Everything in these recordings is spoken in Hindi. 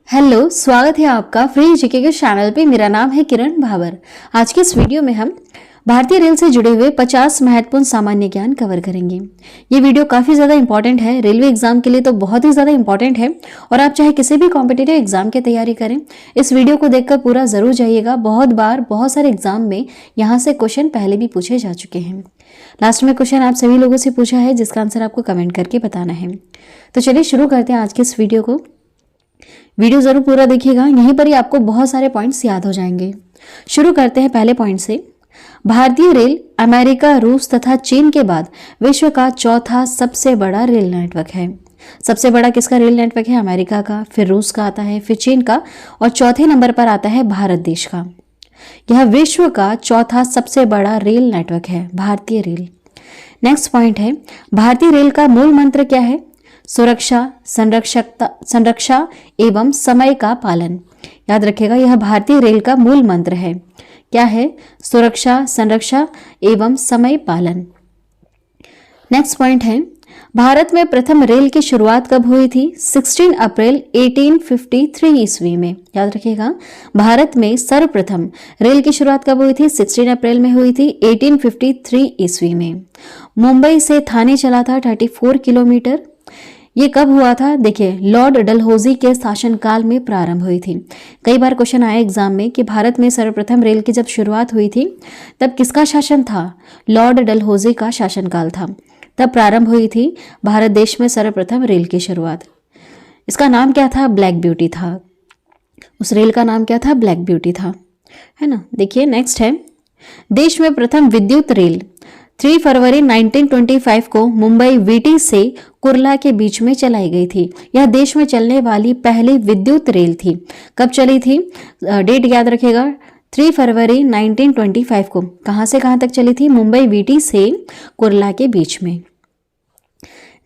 हेलो, स्वागत है आपका फ्री जीके के चैनल पे। मेरा नाम है किरण भावर। आज के इस वीडियो में हम भारतीय रेल से जुड़े हुए 50 महत्वपूर्ण सामान्य ज्ञान कवर करेंगे। ये वीडियो काफ़ी ज़्यादा इंपॉर्टेंट है, रेलवे एग्जाम के लिए तो बहुत ही ज़्यादा इंपॉर्टेंट है। और आप चाहे किसी भी कॉम्पिटिटिव एग्जाम की तैयारी करें, इस वीडियो को देखकर पूरा ज़रूर जाइएगा। बहुत बार बहुत सारे एग्जाम में यहाँ से क्वेश्चन पहले भी पूछे जा चुके हैं। लास्ट में क्वेश्चन आप सभी लोगों से पूछा है, जिसका आंसर आपको कमेंट करके बताना है। तो चलिए शुरू करते हैं आज के इस वीडियो को। वीडियो जरूर पूरा देखिएगा, यहीं पर ही आपको बहुत सारे पॉइंट्स याद हो जाएंगे। शुरू करते हैं पहले पॉइंट से। भारतीय रेल अमेरिका, रूस तथा चीन के बाद विश्व का चौथा सबसे बड़ा रेल नेटवर्क है। सबसे बड़ा किसका रेल नेटवर्क है? अमेरिका का, फिर रूस का आता है, फिर चीन का और चौथे नंबर पर आता है भारत देश का। यह विश्व का चौथा सबसे बड़ा रेल नेटवर्क है, भारतीय रेल। नेक्स्ट पॉइंट है, भारतीय रेल का मूल मंत्र क्या है? सुरक्षा, संरक्षा एवं समय का पालन। याद रखिएगा, यह भारतीय रेल का मूल मंत्र है। क्या है? सुरक्षा, संरक्षा एवं समय पालन। नेक्स्ट पॉइंट है, भारत में प्रथम रेल की शुरुआत कब हुई थी? 16 अप्रैल 1853 ईस्वी में। याद रखिएगा, भारत में सर्वप्रथम रेल की शुरुआत कब हुई थी? 16 अप्रैल में हुई थी 1853 ईस्वी में। मुंबई से थाने चला था 34 किलोमीटर। ये कब हुआ था? देखिए, लॉर्ड डलहौजी के शासनकाल में प्रारंभ हुई थी। कई बार क्वेश्चन आया एग्जाम में कि भारत में सर्वप्रथम रेल की जब शुरुआत हुई थी तब किसका शासन था? लॉर्ड डलहौजी का शासनकाल था, तब प्रारंभ हुई थी भारत देश में सर्वप्रथम रेल की शुरुआत। इसका नाम क्या था? ब्लैक ब्यूटी था। उस रेल का नाम क्या था? ब्लैक ब्यूटी था, है ना। देखिए नेक्स्ट है, देश में प्रथम विद्युत रेल 3 फरवरी 1925 को मुंबई वीटी से कुर्ला के बीच में चलाई गई थी। यह देश में चलने वाली पहली विद्युत रेल थी। कब चली थी? डेट याद रखिएगा, 3 फरवरी 1925 को। कहां से कहां तक चली थी? मुंबई वीटी से कुर्ला के बीच में।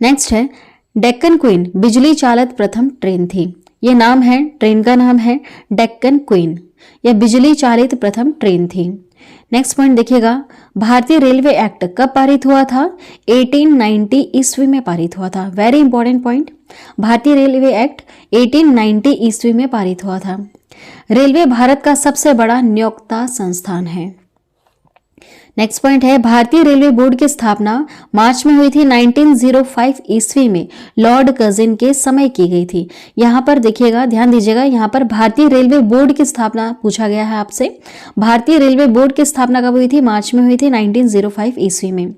नेक्स्ट है, डेक्कन क्वीन बिजली चालित प्रथम ट्रेन थी। यह नाम है, ट्रेन का नाम है डेक्कन क्वीन। यह बिजली चालित प्रथम ट्रेन थी। नेक्स्ट पॉइंट देखिएगा, भारतीय रेलवे एक्ट कब पारित हुआ था? 1890 ईस्वी में पारित हुआ था। वेरी इंपॉर्टेंट पॉइंट, भारतीय रेलवे एक्ट 1890 ईस्वी में पारित हुआ था। रेलवे भारत का सबसे बड़ा नियोक्ता संस्थान है। नेक्स्ट पॉइंट है, भारतीय रेलवे बोर्ड की स्थापना मार्च में हुई थी 1905 ईस्वी में लॉर्ड कर्जन के समय की गई थी। यहां पर देखिएगा, ध्यान दीजिएगा, यहां पर भारतीय रेलवे बोर्ड की स्थापना पूछा गया है आपसे। भारतीय रेलवे बोर्ड की स्थापना कब हुई थी? मार्च में हुई थी 1905 ईस्वी में।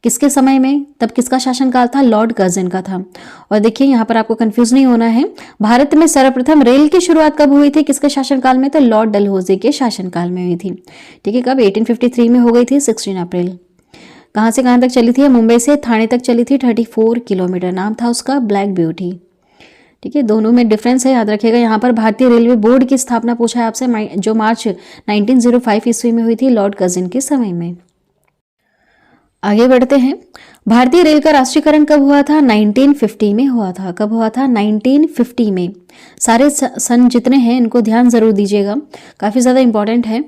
किसके समय में? तब किसका शासनकाल था? लॉर्ड कर्जन का था। और देखिए, यहाँ पर आपको कंफ्यूज नहीं होना है, भारत में सर्वप्रथम रेल की शुरुआत कब हुई थी? किसके शासनकाल में? तो लॉर्ड डलहौजी के शासनकाल में हुई थी। ठीक है, कब? 1853 में हो गई थी, 16 अप्रैल। कहाँ से कहाँ तक चली थी? मुंबई से थाने तक चली थी, 34 किलोमीटर। नाम था उसका ब्लैक ब्यूटी। ठीक है, दोनों में डिफरेंस है, याद रखिएगा। यहाँ पर भारतीय रेलवे बोर्ड की स्थापना पूछा है आपसे, जो मार्च 1905 ईस्वी में हुई थी लॉर्ड कर्जन के समय में। आगे बढ़ते हैं, भारतीय रेल का राष्ट्रीयकरण कब हुआ था? 1950 में हुआ था। कब हुआ था? 1950 में। सारे सन जितने हैं इनको ध्यान जरूर दीजिएगा, काफी ज्यादा इंपॉर्टेंट है।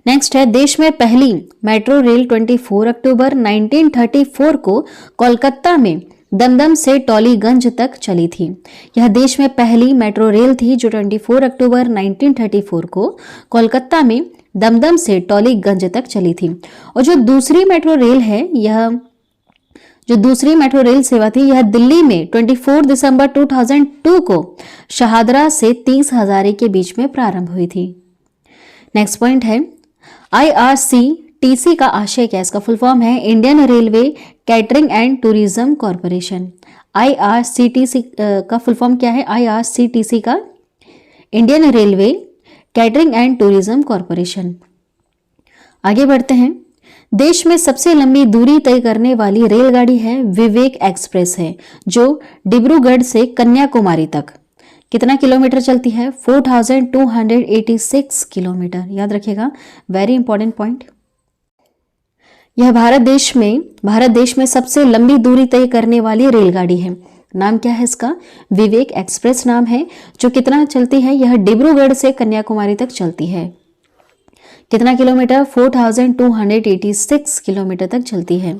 नेक्स्ट है, देश में पहली मेट्रो रेल 24 अक्टूबर 1934 को कोलकाता में दमदम से टॉलीगंज तक चली थी। यह देश में पहली मेट्रो रेल थी जो 24 अक्टूबर 1934 को कोलकाता में दमदम से टॉलीगंज तक चली थी। और जो दूसरी मेट्रो रेल है, यह जो दूसरी मेट्रो रेल सेवा थी, यह दिल्ली में 24 दिसंबर 2002 को शहादरा से 30 हजारी के बीच में प्रारंभ हुई थी। नेक्स्ट पॉइंट है, IRCTC का आशय क्या है? इसका फुल फॉर्म है Indian railway catering and tourism corporation. IRCTC का फुल फॉर्म क्या है? IRCTC का Indian railway catering and tourism corporation. आगे बढ़ते हैं, देश में सबसे लंबी दूरी तय करने वाली रेलगाड़ी है विवेक एक्सप्रेस है, जो डिब्रूगढ़ से कन्याकुमारी तक कितना किलोमीटर चलती है? 4286 किलोमीटर। याद रखिएगा, वेरी इंपॉर्टेंट पॉइंट। यह भारत देश में सबसे लंबी दूरी तय करने वाली रेलगाड़ी है। नाम क्या है इसका? विवेक एक्सप्रेस नाम है, जो कितना चलती है? यह डिब्रूगढ़ से कन्याकुमारी तक चलती है। कितना किलोमीटर? 4286 किलोमीटर तक चलती है।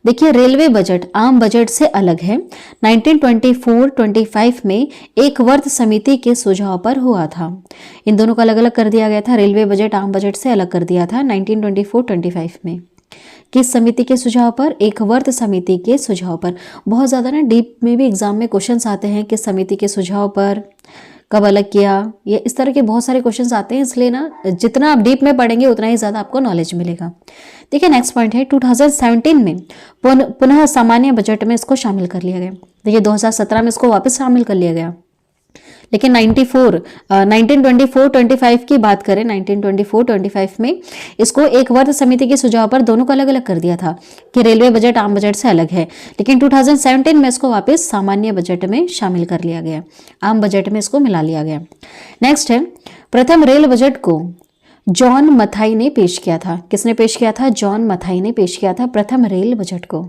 देखिए रेलवे बजट आम बजट से अलग है। 1924-25 में एक वर्त समिति के सुझाव पर हुआ था। इन दोनों को अलग अलग कर दिया गया था। रेलवे बजट आम बजट से अलग कर दिया था 1924-25 में। किस समिति के सुझाव पर? एक वर्त समिति के सुझाव पर। बहुत ज़्यादा ना डीप में भी एग्जाम में क्वेश्चंस आते हैं कि समिति के सुझाव पर, कब अलग किया, ये इस तरह के बहुत सारे क्वेश्चंस आते हैं, इसलिए ना जितना आप डीप में पढ़ेंगे उतना ही ज़्यादा आपको नॉलेज मिलेगा। देखिए नेक्स्ट पॉइंट है 2017 में पुनः सामान्य बजट में इसको शामिल कर लिया गया। देखिए 2017 में इसको वापस शामिल कर लिया गया, लेकिन 1924-25 की बात करें, 1924-25 में इसको एक वर्त समिति के सुझाव पर दोनों को अलग अलग कर दिया था कि रेलवे बजट आम बजट से अलग है, लेकिन 2017 में इसको वापस सामान्य बजट में शामिल कर लिया गया, आम बजट में इसको मिला लिया गया। नेक्स्ट है प्रथम रेल बजट को जॉन मथाई ने पेश किया था। किसने पेश किया था? जॉन मथाई ने पेश किया था प्रथम रेल बजट को।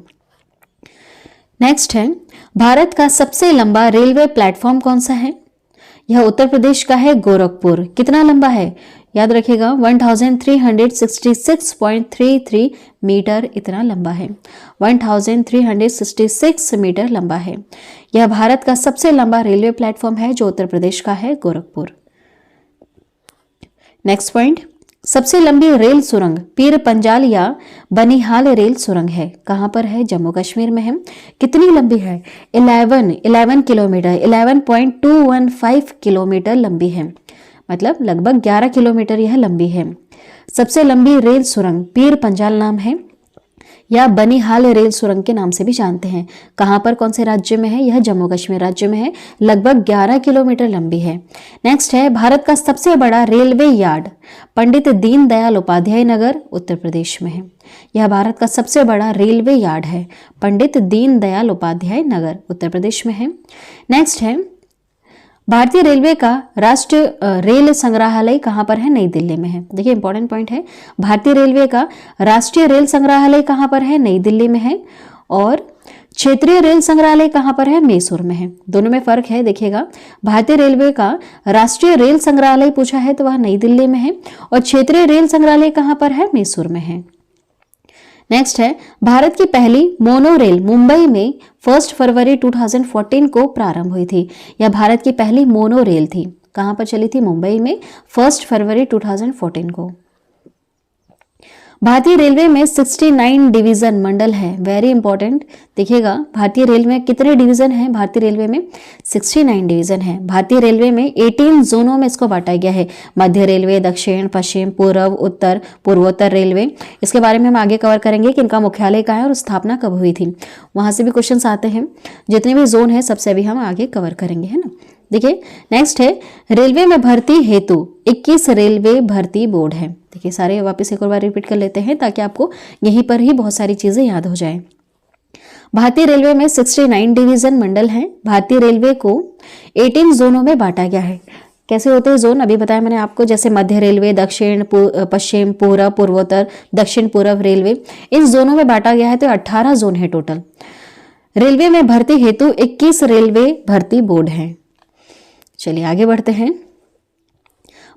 नेक्स्ट है भारत का सबसे लंबा रेलवे प्लेटफॉर्म कौन सा है? यह उत्तर प्रदेश का है, गोरखपुर। कितना लंबा है? याद रखिएगा 1366.33 मीटर इतना लंबा है। 1366 मीटर लंबा है। यह भारत का सबसे लंबा रेलवे प्लेटफॉर्म है जो उत्तर प्रदेश का है, गोरखपुर। नेक्स्ट पॉइंट, सबसे लंबी रेल सुरंग पीर पंजाल या बनिहाल रेल सुरंग है। कहां पर है? जम्मू कश्मीर में है। कितनी लंबी है? 11 किलोमीटर, 11.215 किलोमीटर लंबी है, मतलब लगभग 11 किलोमीटर यह लंबी है। सबसे लंबी रेल सुरंग पीर पंजाल नाम है या बनिहाल रेल सुरंग के नाम से भी जानते हैं। कहां पर, कौन से राज्य में है? यह जम्मू कश्मीर राज्य में है, लगभग 11 किलोमीटर लंबी है। नेक्स्ट है भारत का सबसे बड़ा रेलवे यार्ड पंडित दीनदयाल उपाध्याय नगर उत्तर प्रदेश में है। यह भारत का सबसे बड़ा रेलवे यार्ड है, पंडित दीनदयाल उपाध्याय नगर उत्तर प्रदेश में है। नेक्स्ट है भारतीय रेलवे का राष्ट्रीय रेल संग्रहालय कहां पर है? नई दिल्ली में है। देखिए इंपॉर्टेंट पॉइंट है, भारतीय रेलवे का राष्ट्रीय रेल संग्रहालय कहां पर है? नई दिल्ली में है। और क्षेत्रीय रेल संग्रहालय कहां पर है? मैसूर में है। दोनों में फर्क है, देखिएगा भारतीय रेलवे का राष्ट्रीय रेल संग्रहालय पूछा है तो वह नई दिल्ली में है, और क्षेत्रीय रेल संग्रहालय कहां पर है? मैसूर में है। नेक्स्ट है भारत की पहली मोनोरेल मुंबई में 1 फरवरी 2014 को प्रारंभ हुई थी। यह भारत की पहली मोनोरेल थी। कहां पर चली थी? मुंबई में 1 फरवरी 2014 को। भारतीय रेलवे में 69 डिवीजन मंडल है, वेरी इंपॉर्टेंट। देखिएगा भारतीय रेलवे में कितने डिवीजन हैं? भारतीय रेलवे में 69 डिवीजन है। भारतीय रेलवे में 18 जोनों में इसको बांटा गया है, मध्य रेलवे, दक्षिण, पश्चिम, पूर्व, उत्तर, पूर्वोत्तर रेलवे। इसके बारे में हम आगे कवर करेंगे कि इनका मुख्यालय कहाँ है और स्थापना कब हुई थी, वहां से भी क्वेश्चन आते हैं। जितने भी जोन है सबसे भी हम आगे कवर करेंगे, है ना। देखिए नेक्स्ट है रेलवे में भर्ती हेतु 21 रेलवे भर्ती बोर्ड है। देखिए सारे वापस एक और बार रिपीट कर लेते हैं ताकि आपको यहीं पर ही बहुत सारी चीजें याद हो जाएं। भारतीय रेलवे में 69 डिवीजन मंडल हैं। भारतीय रेलवे को 18 जोनों में बांटा गया है। कैसे होते हैं जोन? अभी बताया मैंने आपको, जैसे मध्य रेलवे, दक्षिण, पश्चिम, पूर्व, पूर्वोत्तर, दक्षिण पूर्व रेलवे, इन जोनों में बांटा गया है। तो 18 जोन है टोटल। रेलवे में भर्ती हेतु 21 रेलवे भर्ती बोर्ड हैं। चलिए आगे बढ़ते हैं।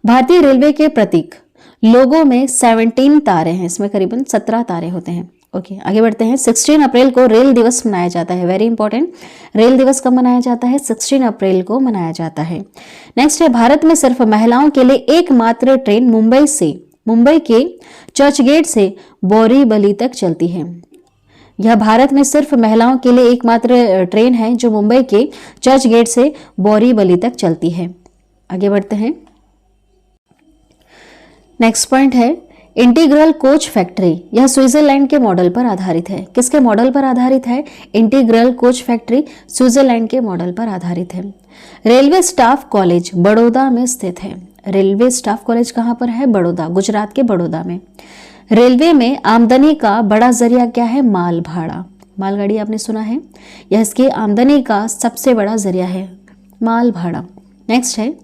भारतीय रेलवे के प्रतीक लोगो में 17 तारे हैं, इसमें करीबन 17 तारे होते हैं। ओके आगे बढ़ते हैं। 16 अप्रैल को रेल दिवस मनाया जाता है, वेरी इंपॉर्टेंट। रेल दिवस कब मनाया जाता है? 16 अप्रैल को मनाया जाता है। नेक्स्ट है भारत में सिर्फ महिलाओं के लिए एकमात्र ट्रेन मुंबई के चर्चगेट से बोरीवली तक चलती है। यह भारत में सिर्फ महिलाओं के लिए एकमात्र ट्रेन है जो मुंबई के चर्चगेट से बोरीवली तक चलती है। आगे बढ़ते हैं। नेक्स्ट पॉइंट है इंटीग्रल कोच फैक्ट्री। यह स्विट्जरलैंड के मॉडल पर आधारित है। किसके मॉडल पर आधारित है? इंटीग्रल कोच फैक्ट्री स्विट्जरलैंड के मॉडल पर आधारित है। रेलवे स्टाफ कॉलेज बड़ौदा में स्थित है। रेलवे स्टाफ कॉलेज कहां पर है? बड़ौदा, गुजरात के बड़ौदा में। रेलवे में आमदनी का बड़ा जरिया क्या है? माल भाड़ा। मालगाड़ी आपने सुना है, यह इसकी आमदनी का सबसे बड़ा जरिया है, माल भाड़ा। नेक्स्ट है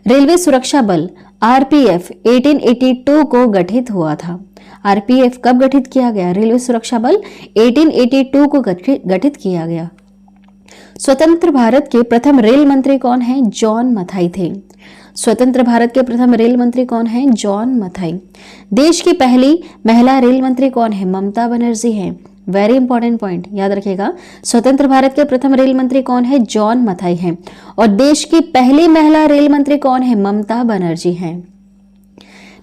रेलवे सुरक्षा बल आरपीएफ 1882 को गठित हुआ था। आरपीएफ कब गठित किया गया? रेलवे सुरक्षा बल 1882 को गठित किया गया। स्वतंत्र भारत के प्रथम रेल मंत्री कौन है? जॉन मथाई थे। स्वतंत्र भारत के प्रथम रेल मंत्री कौन है? जॉन मथाई। देश की पहली महिला रेल मंत्री कौन है? ममता बनर्जी है। वेरी इंपॉर्टेंट पॉइंट याद रखिएगा। स्वतंत्र भारत के प्रथम रेल मंत्री कौन है? जॉन मथाई है। और देश की पहली महिला रेल मंत्री कौन है? ममता बनर्जी है।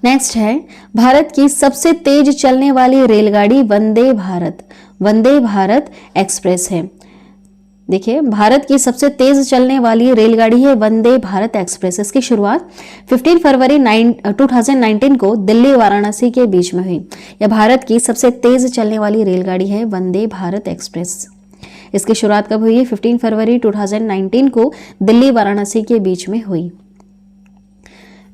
नेक्स्ट है, भारत की सबसे तेज चलने वाली रेलगाड़ी वंदे भारत एक्सप्रेस है। देखिए, भारत की सबसे तेज चलने वाली रेलगाड़ी है वंदे भारत एक्सप्रेस। इसकी शुरुआत 15 फरवरी 2019 को दिल्ली वाराणसी के बीच में हुई। यह भारत की सबसे तेज चलने वाली रेलगाड़ी है वंदे भारत एक्सप्रेस। इसकी शुरुआत कब हुई? 15 फरवरी 2019 को दिल्ली वाराणसी के बीच में हुई।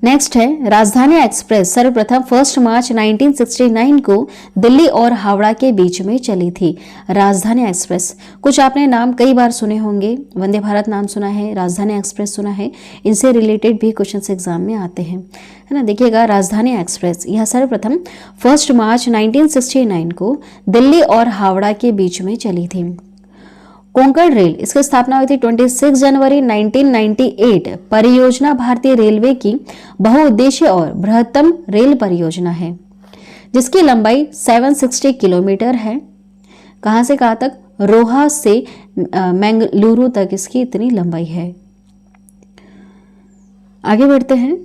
नेक्स्ट है, राजधानी एक्सप्रेस सर्वप्रथम 1 मार्च 1969 को दिल्ली और हावड़ा के बीच में चली थी। राजधानी एक्सप्रेस, कुछ आपने नाम कई बार सुने होंगे। वंदे भारत नाम सुना है, राजधानी एक्सप्रेस सुना है, इनसे रिलेटेड भी क्वेश्चंस एग्जाम में आते हैं, है ना। देखिएगा, राजधानी एक्सप्रेस यह सर्वप्रथम 1 मार्च 1969 को दिल्ली और हावड़ा के बीच में चली थी। कोंकण रेल, इसकी स्थापना हुई थी 26 जनवरी 1998। परियोजना भारतीय रेलवे की बहुउद्देशीय और बृहत्तम रेल परियोजना है, जिसकी लंबाई 760 किलोमीटर है। कहां से कहां तक? रोहा से मंगलुरु तक इसकी इतनी लंबाई है। आगे बढ़ते हैं।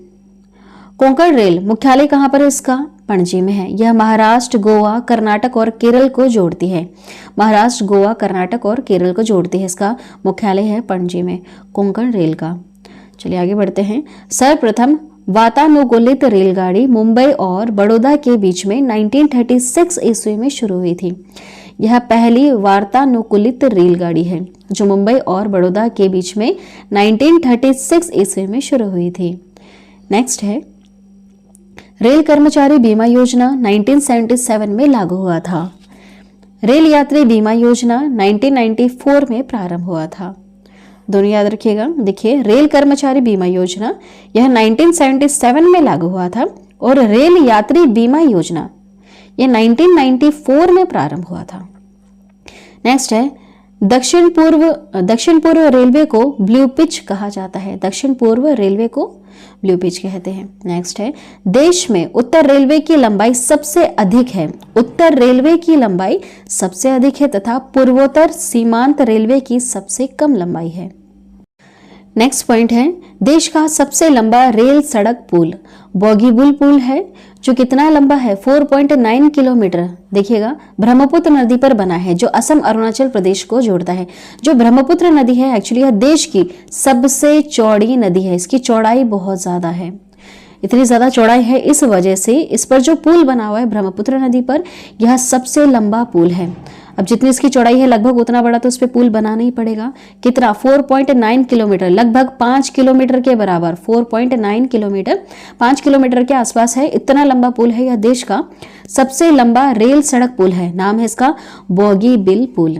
कोंकण रेल मुख्यालय कहां पर है इसका? पणजी में है। यह महाराष्ट्र, गोवा, कर्नाटक और केरल को जोड़ती है। महाराष्ट्र, गोवा, कर्नाटक और केरल को जोड़ती है। इसका मुख्यालय है पणजी में, कोंकण रेल का। चलिए आगे बढ़ते हैं। सर्वप्रथम वातानुकूलित रेलगाड़ी मुंबई और बड़ौदा के बीच में 1936 ईस्वी में शुरू हुई थी। यह पहली वातानुकूलित रेलगाड़ी है जो मुंबई और बड़ौदा के बीच में 1936 ईस्वी में शुरू हुई थी। नेक्स्ट है, रेल कर्मचारी बीमा योजना 1977 में लागू हुआ था। रेल यात्री बीमा योजना 1994 में प्रारंभ हुआ था। दोनों याद रखिएगा। देखिए, रेल कर्मचारी बीमा योजना यह 1977 में लागू हुआ था और रेल यात्री बीमा योजना यह 1994 में प्रारंभ हुआ था। नेक्स्ट है, दक्षिण पूर्व रेलवे को ब्लू पिच कहा जाता है। दक्षिण पूर्व रेलवे को ब्लू पिच कहते हैं। नेक्स्ट है, देश में उत्तर रेलवे की लंबाई सबसे अधिक है। उत्तर रेलवे की लंबाई सबसे अधिक है तथा पूर्वोत्तर सीमांत रेलवे की सबसे कम लंबाई है। नेक्स्ट पॉइंट है, देश का सबसे लंबा रेल सड़क पुल बोगीबील पुल है, जो कितना लंबा है? 4.9 किलोमीटर। देखिएगा, ब्रह्मपुत्र नदी पर बना है, जो असम अरुणाचल प्रदेश को जोड़ता है। जो ब्रह्मपुत्र नदी है एक्चुअली यह देश की सबसे चौड़ी नदी है। इसकी चौड़ाई बहुत ज्यादा है। इतनी ज्यादा चौड़ाई है, इस वजह से इस पर जो पुल बना हुआ है ब्रह्मपुत्र नदी पर, यह सबसे लंबा पुल है। अब जितनी इसकी चौड़ाई है लगभग उतना बड़ा तो उस पर पुल बनाना ही पड़ेगा। कितना? 4.9 किलोमीटर, लगभग 5 किलोमीटर के बराबर। 4.9 किलोमीटर, 5 किलोमीटर के आसपास है। इतना लंबा पुल है। यह देश का सबसे लंबा रेल सड़क पुल है। नाम है इसका बोगीबील पुल।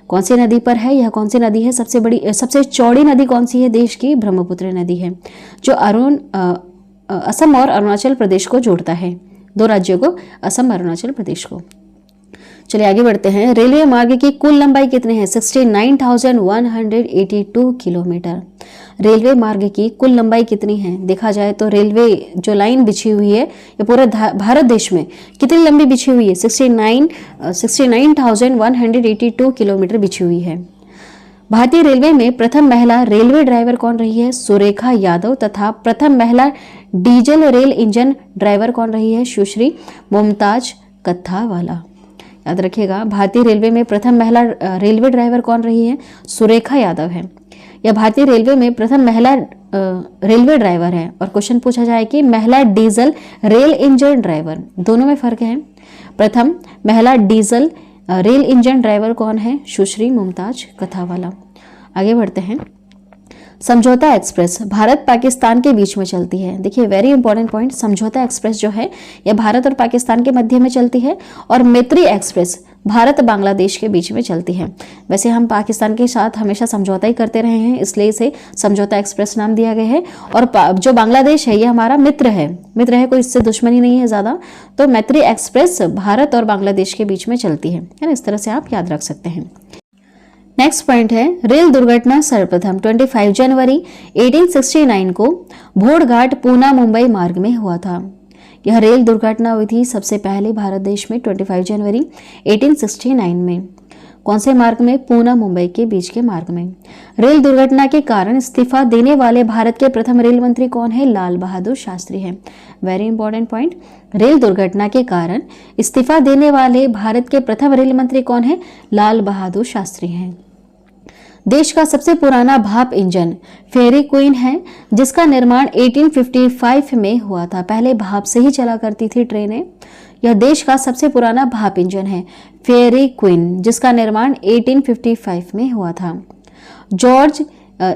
कौन सी नदी पर है? यह कौन सी नदी है? सबसे चौड़ी नदी कौन सी है देश की? ब्रह्मपुत्र नदी है, जो असम और अरुणाचल प्रदेश को जोड़ता है। दो राज्यों को, असम अरुणाचल प्रदेश को। चलिए आगे बढ़ते हैं। रेलवे मार्ग की कुल लंबाई कितनी है? 69,182 किलोमीटर। रेलवे मार्ग की कुल लंबाई कितनी है? देखा जाए तो रेलवे जो लाइन बिछी हुई है ये पूरे भारत देश में कितनी लंबी बिछी हुई है? 69,182 किलोमीटर बिछी हुई है। भारतीय रेलवे में प्रथम महिला रेलवे ड्राइवर कौन रही है? सुरेखा यादव। तथा प्रथम महिला डीजल रेल इंजन ड्राइवर कौन रही है? सुश्री मुमताज कत्थावाला। याद रखिएगा, भारतीय रेलवे में प्रथम महिला रेलवे ड्राइवर कौन रही है? सुरेखा यादव है। यह भारतीय रेलवे में प्रथम महिला रेलवे ड्राइवर है। और क्वेश्चन पूछा जाए कि महिला डीजल रेल इंजन ड्राइवर, दोनों में फर्क है। प्रथम महिला डीजल रेल इंजन ड्राइवर कौन है? सुश्री मुमताज कत्थावाला। आगे बढ़ते हैं। समझौता एक्सप्रेस भारत पाकिस्तान के बीच में चलती है। देखिए, वेरी इंपॉर्टेंट पॉइंट। समझौता एक्सप्रेस जो है यह भारत और पाकिस्तान के मध्य में चलती है। और मैत्री एक्सप्रेस भारत बांग्लादेश के बीच में चलती है। वैसे हम पाकिस्तान के साथ हमेशा समझौता ही करते रहे हैं, इसलिए इसे समझौता एक्सप्रेस नाम दिया गया है। और जो बांग्लादेश है ये हमारा मित्र है, कोई इससे दुश्मनी नहीं है ज़्यादा। तो मैत्री एक्सप्रेस भारत और बांग्लादेश के बीच में चलती है ना। इस तरह से आप याद रख सकते हैं। नेक्स्ट पॉइंट है रेल दुर्घटना सर्वप्रथम 25 जनवरी 1869 को भोरघाट पूना मुंबई मार्ग में हुआ था। यह रेल दुर्घटना हुई थी सबसे पहले भारत देश में 25 जनवरी 1869 में। कौन से मार्ग में? पूना मुंबई के बीच के मार्ग में। रेल दुर्घटना के कारण इस्तीफा देने वाले भारत के प्रथम रेल मंत्री कौन है? लाल बहादुर शास्त्री हैं। Very important point. रेल दुर्घटना के कारण इस्तीफा देने वाले भारत के प्रथम रेल मंत्री कौन है? लाल बहादुर शास्त्री हैं। देश का सबसे पुराना भाप इंजन फेरी क्वीन है, जिसका निर्माण 1855 में हुआ था। पहले भाप से ही चला करती थी ट्रेनें। यह देश का सबसे पुराना भाप इंजन है, फेरी क्वीन, जिसका निर्माण 1855 में हुआ था। जॉर्ज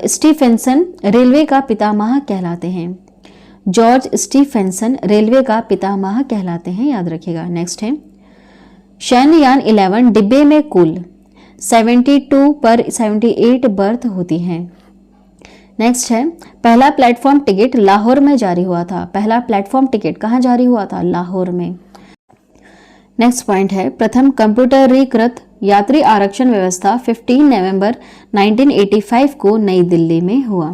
स्टीफेंसन रेलवे का पितामह कहलाते हैं। जॉर्ज स्टीफेंसन रेलवे का पितामह कहलाते हैं, याद रखिएगा। नेक्स्ट है शयनयान 11 डिब्बे में कुल 72 पर 78 बर्थ होती हैं। नेक्स्ट है पहला प्लेटफॉर्म टिकट लाहौर में जारी हुआ था। पहला प्लेटफॉर्म टिकट कहाँ जारी हुआ था? लाहौर में। नेक्स्ट पॉइंट है प्रथम कंप्यूटरीकृत यात्री आरक्षण व्यवस्था 15 नवंबर 1985 को नई दिल्ली में हुआ।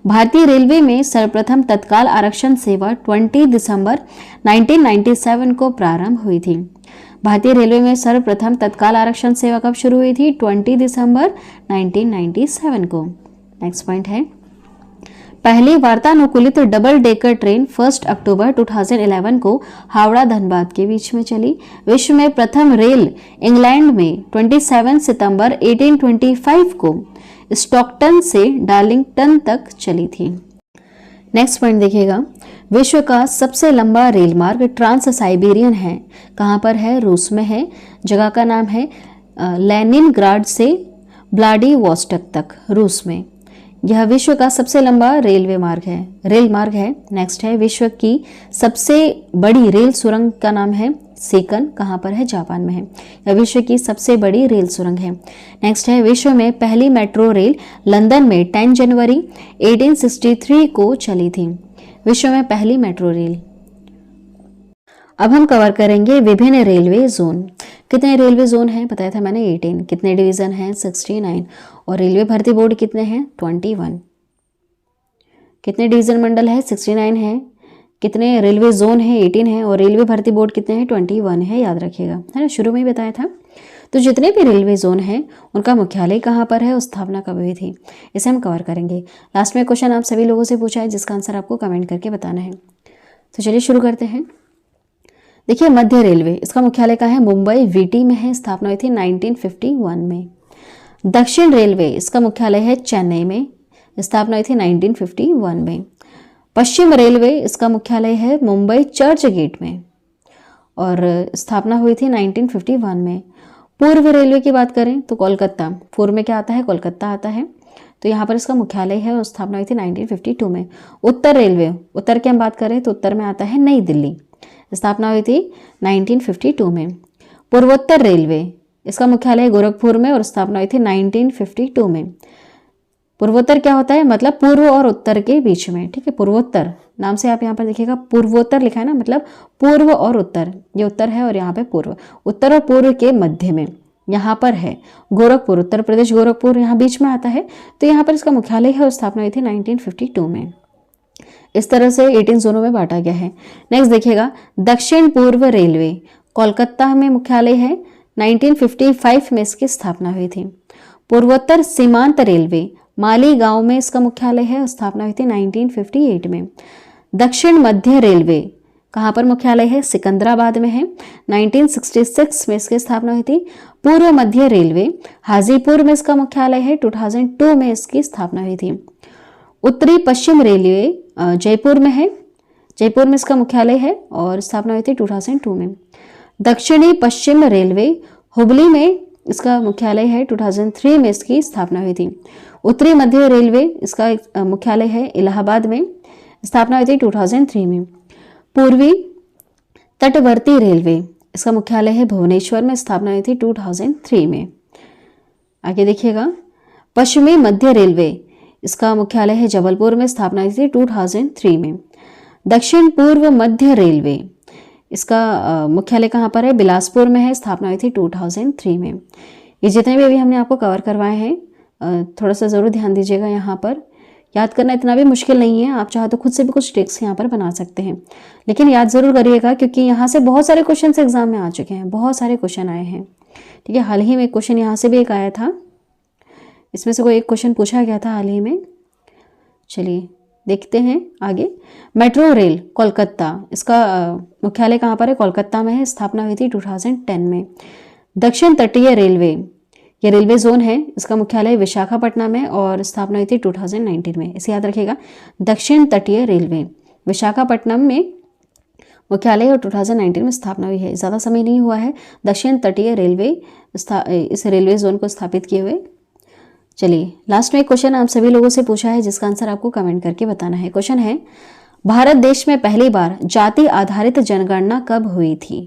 भारतीय रेलवे में सर्वप्रथम तत्काल आरक्षण सेवा 20 दिसंबर 1997 को प्रारंभ हुई थी। भारतीय रेलवे में सर्वप्रथम तत्काल आरक्षण सेवा कब शुरू हुई थी? 20 दिसंबर 1997 को। नेक्स्ट पॉइंट है पहली वार्तानुकूलित डबल डेकर ट्रेन 1 अक्टूबर 2011 को हावड़ा धनबाद के बीच में चली। विश्व में प्रथम रेल इंग्लैंड में 27 सितंबर 1825 को स्टॉकटन से डार्लिंगटन तक चली थी। नेक्स्ट पॉइंट देखिएगा विश्व का सबसे लंबा रेल मार्ग ट्रांस साइबेरियन है। कहाँ पर है? रूस में है। जगह का नाम है लेनिनग्राड से व्लादिवोस्टोक तक, रूस में। यह विश्व का सबसे लंबा रेल मार्ग है। नेक्स्ट है विश्व की सबसे बड़ी रेल सुरंग का नाम है सेकन। कहाँ पर है? जापान में है। यह विश्व की सबसे बड़ी रेल सुरंग है। नेक्स्ट है विश्व में पहली मेट्रो रेल लंदन में 10 जनवरी 1863 को चली थी। विश्व में पहली मेट्रो रेल। अब हम कवर करेंगे विभिन्न रेलवे जोन। कितने रेलवे जोन हैं? बताया था मैंने 18। कितने डिवीजन हैं? 69। और रेलवे भर्ती बोर्ड कितने हैं? 21। कितने डिवीजन मंडल है? 69 है। कितने रेलवे जोन है? 18 है। और रेलवे भर्ती बोर्ड कितने हैं? 21 है, याद रखिएगा, है ना, शुरू में ही बताया था। तो जितने भी रेलवे जोन हैं उनका मुख्यालय कहाँ पर है और स्थापना कब हुई थी, इसे हम कवर करेंगे। लास्ट में क्वेश्चन आप सभी लोगों से पूछा है जिसका आंसर आपको कमेंट करके बताना है। तो चलिए शुरू करते हैं। देखिए मध्य रेलवे, इसका मुख्यालय कहाँ है? मुंबई वीटी में है। स्थापना हुई थी 1951 में। दक्षिण रेलवे, इसका मुख्यालय है चेन्नई में। स्थापना हुई थी 1951 में। पश्चिम रेलवे, इसका मुख्यालय है मुंबई चर्च गेट में और स्थापना हुई थी 1951 में। पूर्व रेलवे की बात करें तो कोलकाता, पूर्व में क्या आता है? कोलकाता आता है। तो यहाँ पर इसका मुख्यालय है और स्थापना हुई थी 1952 में। उत्तर रेलवे, उत्तर की हम बात करें तो उत्तर में आता है नई दिल्ली। स्थापना हुई थी 1952 में। पूर्वोत्तर रेलवे, इसका मुख्यालय गोरखपुर में और स्थापना हुई थी 1952 में। पूर्वोत्तर क्या होता है? मतलब पूर्व और उत्तर के बीच में, ठीक है। पूर्वोत्तर नाम से आप यहाँ पर देखिएगा पूर्वोत्तर लिखा है ना, मतलब पूर्व और उत्तर। ये उत्तर है और यहाँ पे पूर्व। उत्तर और पूर्व के मध्य में यहाँ पर है गोरखपुर, उत्तर प्रदेश गोरखपुर यहाँ बीच में आता है। तो यहाँ पर इसका मुख्यालय है और स्थापना हुई थी 1952 में। इस तरह से 18 जोनों में बांटा गया है। नेक्स्ट देखिएगा दक्षिण पूर्व रेलवे, कोलकाता में मुख्यालय है। 1955 में इसकी स्थापना हुई थी। पूर्वोत्तर सीमांत रेलवे, मालीगांव में इसका मुख्यालय है। स्थापना हुई थी 1958 में। दक्षिण मध्य रेलवे, कहाँ पर मुख्यालय है? सिकंदराबाद में है। 1966 में इसकी स्थापना हुई थी। पूर्व मध्य रेलवे, हाजीपुर में इसका मुख्यालय है। 2002 में इसकी स्थापना हुई थी। उत्तरी पश्चिम रेलवे जयपुर में है। जयपुर में इसका मुख्यालय है और स्थापना हुई थी 2002 में। दक्षिणी पश्चिम रेलवे, हुबली में इसका मुख्यालय है। 2003 में इसकी स्थापना हुई थी। उत्तरी मध्य रेलवे, इसका मुख्यालय है इलाहाबाद में। स्थापना हुई थी 2003 में। पूर्वी तटवर्ती रेलवे, इसका मुख्यालय है भुवनेश्वर में। स्थापना हुई थी 2003 में। आगे देखिएगा पश्चिमी मध्य रेलवे, इसका मुख्यालय है जबलपुर में। स्थापना हुई थी 2003 में। दक्षिण पूर्व मध्य रेलवे, इसका मुख्यालय कहाँ पर है? बिलासपुर में है। स्थापना हुई थी 2003 में। ये जितने भी अभी हमने आपको कवर करवाए हैं थोड़ा सा ज़रूर ध्यान दीजिएगा। यहाँ पर याद करना इतना भी मुश्किल नहीं है, आप चाहो तो खुद से भी कुछ ट्रिक्स यहाँ पर बना सकते हैं, लेकिन याद ज़रूर करिएगा क्योंकि यहाँ से बहुत सारे क्वेश्चन एग्जाम में आ चुके हैं, बहुत सारे क्वेश्चन आए हैं। ठीक है, हाल ही में एक क्वेश्चन यहाँ से भी एक आया था, इसमें से कोई एक क्वेश्चन पूछा गया था हाल ही में। चलिए देखते हैं आगे। मेट्रो रेल कोलकाता, इसका मुख्यालय कहाँ पर है? कोलकाता में है। स्थापना हुई थी 2010 में। दक्षिण तटीय रेलवे, ये रेलवे जोन है, इसका मुख्यालय विशाखापट्टनम में और स्थापना हुई थी 2019 में। इसे याद रखिएगा, दक्षिण तटीय रेलवे विशाखापट्टनम में मुख्यालय और 2019 में स्थापना हुई है। ज़्यादा समय नहीं हुआ है दक्षिण तटीय रेलवे इस रेलवे जोन को स्थापित किए हुए। चलिए लास्ट में एक क्वेश्चन आप सभी लोगों से पूछा है जिसका आंसर आपको कमेंट करके बताना है। क्वेश्चन है, भारत देश में पहली बार जाति आधारित जनगणना कब हुई थी?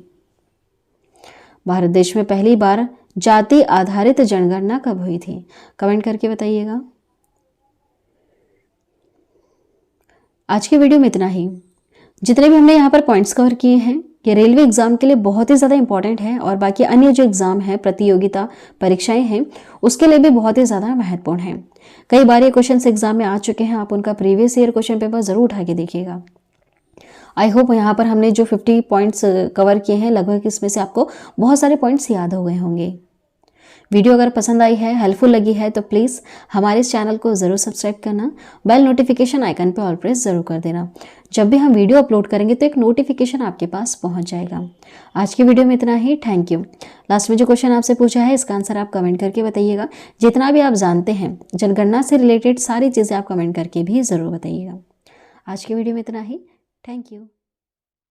भारत देश में पहली बार जाति आधारित जनगणना कब हुई थी? कमेंट करके बताइएगा। आज के वीडियो में इतना ही। जितने भी हमने यहाँ पर पॉइंट्स कवर किए हैं ये रेलवे एग्जाम के लिए बहुत ही ज़्यादा इंपॉर्टेंट है और बाकी अन्य जो एग्जाम है, प्रतियोगिता परीक्षाएं हैं, उसके लिए भी बहुत ही ज़्यादा महत्वपूर्ण है। कई बार ये क्वेश्चन एग्जाम में आ चुके हैं, आप उनका प्रीवियस ईयर क्वेश्चन पेपर जरूर उठा के देखिएगा। आई होप यहाँ पर हमने जो 50 पॉइंट्स कवर किए हैं लगभग इसमें से आपको बहुत सारे पॉइंट्स याद हो गए होंगे। वीडियो अगर पसंद आई है, हेल्पफुल लगी है तो प्लीज़ हमारे इस चैनल को ज़रूर सब्सक्राइब करना, बेल नोटिफिकेशन आइकन पे ऑल प्रेस ज़रूर कर देना। जब भी हम वीडियो अपलोड करेंगे तो एक नोटिफिकेशन आपके पास पहुंच जाएगा। आज की वीडियो में इतना ही, थैंक यू। लास्ट में जो क्वेश्चन आपसे पूछा है इसका आंसर आप कमेंट करके बताइएगा। जितना भी आप जानते हैं जनगणना से रिलेटेड सारी चीज़ें आप कमेंट करके भी ज़रूर बताइएगा। आज की वीडियो में इतना ही, थैंक यू।